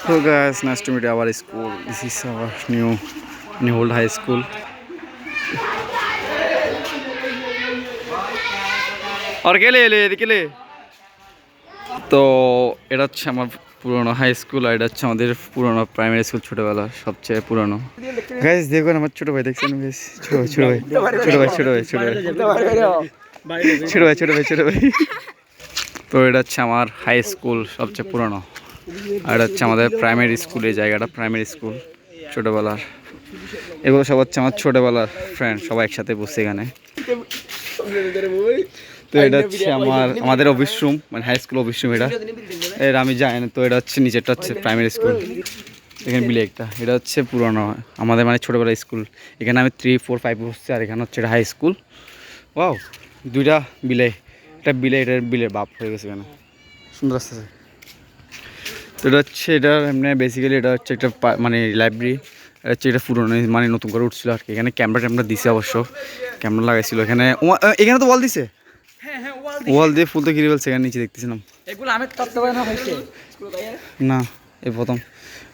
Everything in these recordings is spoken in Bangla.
So guys, nice to meet our school. This is our new old high school. और के ले তো এটা হচ্ছে আমার পুরনো হাই স্কুল আর এটা হচ্ছে আমাদের পুরনো প্রাইমারি স্কুল ছোটবেলার সবচেয়ে পুরনো। গাইস দেখুন আমার ছোট ভাই দেখছেন গাইস, ছোট ভাই। তো এটা হচ্ছে আমার হাই স্কুল সবচেয়ে পুরনো আর এটা হচ্ছে আমাদের প্রাইমারি স্কুল। এই জায়গাটা প্রাইমারি স্কুল ছোটবেলার। এগুলো সব হচ্ছে আমার ছোটবেলার ফ্রেন্ড, সবাই একসাথে বসে এখানে। তো এটা হচ্ছে আমাদের অফিস রুম, মানে হাই স্কুল অফিস রুম। এটা আমি জানি না। তো এটা হচ্ছে নিচেরটা হচ্ছে প্রাইমারি স্কুল। এখানে বিলে এটা হচ্ছে পুরনো আমাদের মানে ছোটোবেলার স্কুল। এখানে আমি 3, 4, 5 বসছি আর এখানে হচ্ছে এটা হাই স্কুল। ওয়াও, দুইটা বিলে, এটা বিলের বাপ হয়ে গেছে এখানে, সুন্দর আসতেছে। তো এটা হচ্ছে এমনি বেসিক্যালি এটা হচ্ছে একটা মানে লাইব্রেরি। এটা হচ্ছে এটা পুরনো মানে নতুন করে উঠছিল আর কি। এখানে ক্যামেরা দিছে, অবশ্য ক্যামেরা লাগাইছিল এখানে। এখানে তো ওয়াল দিছে, ওয়াল দিয়ে ফুল তো ঘিরে ফেলছে। এখানে নিচে দেখতেছিলাম না, এই প্রথম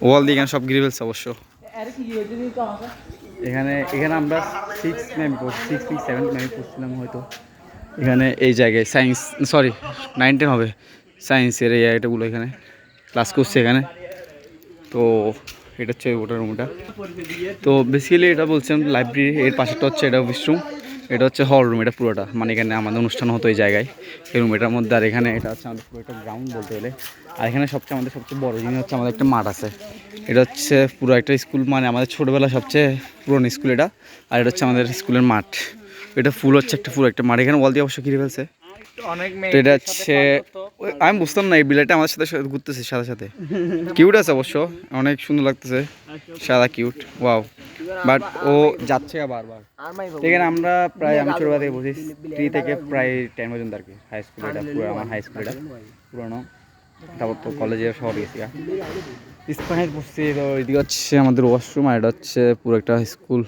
ওয়াল দিয়ে এখানে সব ঘিরে ফেলছে অবশ্য। এখানে আমরা 6, 7 পড়ছিলাম হয়তো এখানে। এই জায়গায় সায়েন্স, সরি 9, 10 হবে, সায়েন্সের এই জায়গাটাগুলো এখানে ক্লাস করছে এখানে। তো এটা হচ্ছে ওটার রুমটা। তো বেসিক্যালি এটা বলছিলাম লাইব্রেরি, এর পাশেটা হচ্ছে এটা অফিস রুম, এটা হচ্ছে হল রুম। এটা পুরোটা মানে এখানে আমাদের অনুষ্ঠান হতো এই জায়গায়, এই রুম এটার মধ্যে। আর এখানে এটা হচ্ছে আমাদের পুরো একটা গ্রাউন্ড বলতে গেলে। আর এখানে আমাদের সবচেয়ে বড় জিনিস হচ্ছে আমাদের একটা মাঠ আছে। এটা হচ্ছে পুরো একটা স্কুল, মানে আমাদের ছোটোবেলা সবচেয়ে পুরনো স্কুল এটা। আর এটা হচ্ছে আমাদের স্কুলের মাঠ। এটা ফুল হচ্ছে পুরো একটা মাঠ। এখানে ওয়াল দিয়ে অবশ্য ঘিরে ফেলছে। তো এটা হচ্ছে, আমি বুঝতাম না এই বিলাইটা আমাদের সাথে ঘুরতেছে সাথে কিউট আছে অবশ্য, অনেক সুন্দর লাগতেছে, সাদা কিউট, ওয়াও। বাট ও যাচ্ছে বারবার। এখানে আমরা প্রায়, আমি ছোটবেলা থেকে বসি 3 থেকে প্রায় 10 পর্যন্ত আর কি। হাই স্কুল এটা পুরো আমার হাই স্কুল এটা পুরোনো। তারপর তো কলেজে শহর গেছি ইস্পাহানি পড়ছি। তো এদিকে হচ্ছে আমাদের ওয়াশরুম আর এটা হচ্ছে পুরো একটা স্কুল।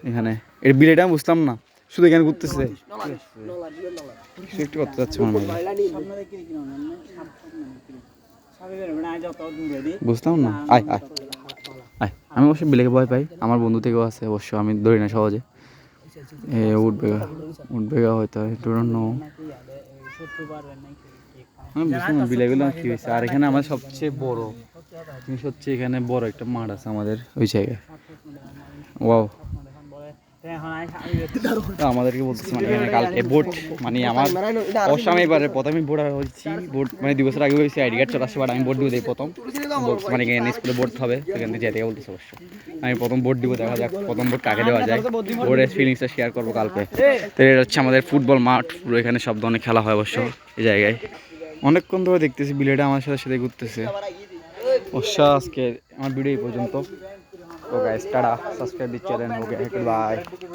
এখানে এর বিলেটা আমি বুঝলাম না, শুধু এখানে ঘুরতেছে একটু করতে যাচ্ছে মনে হয়, বুঝতাম না। আয় আয় আয়, আমি অবশ্য বিলেকে ভয় পাই, আমার বন্ধু থেকেও আছে অবশ্য, আমি ধরি না সহজে। উঠবেগা হয়তো আমি বুঝলাম না বিলেগুলো কি হয়েছে। আর এখানে আমার সবচেয়ে বড় জিনিস হচ্ছে এখানে বড় একটা মাঠ আছে আমাদের ওই জায়গায়। ওয়াও, আমাদেরকে বলতেছে মানে এখানে কালকে ভোট, মানে আমার অবশ্য আমি এবারে প্রথমে ভোট হয়েছি। ভোট মানে 2 বছর আগে হয়েছি, আইডি কার্ড চলে আসছে, বাট আমি ভোট দিব প্রথম। মানে এখানে স্কুলে ভোট হবে, সেখান থেকে যেতে বলতেছে অবশ্য। আমি প্রথম ভোট দিব, দেখা যাক প্রথম ভোট কাকে দেওয়া যায়। ভোটের ফিলিংসটা শেয়ার করবো কালকে। তো এটা হচ্ছে আমাদের ফুটবল মাঠ, পুরো এখানে সব ধরনের খেলা হয় অবশ্য এই জায়গায়। অনেকক্ষণ ধরে দেখতেছি বিলেটা আমার সাথে ঘুরতেছে অবশ্য। আজকে আমার ভিডিও এই পর্যন্ত। তো guys tata, subscribe the channel. Okay, by.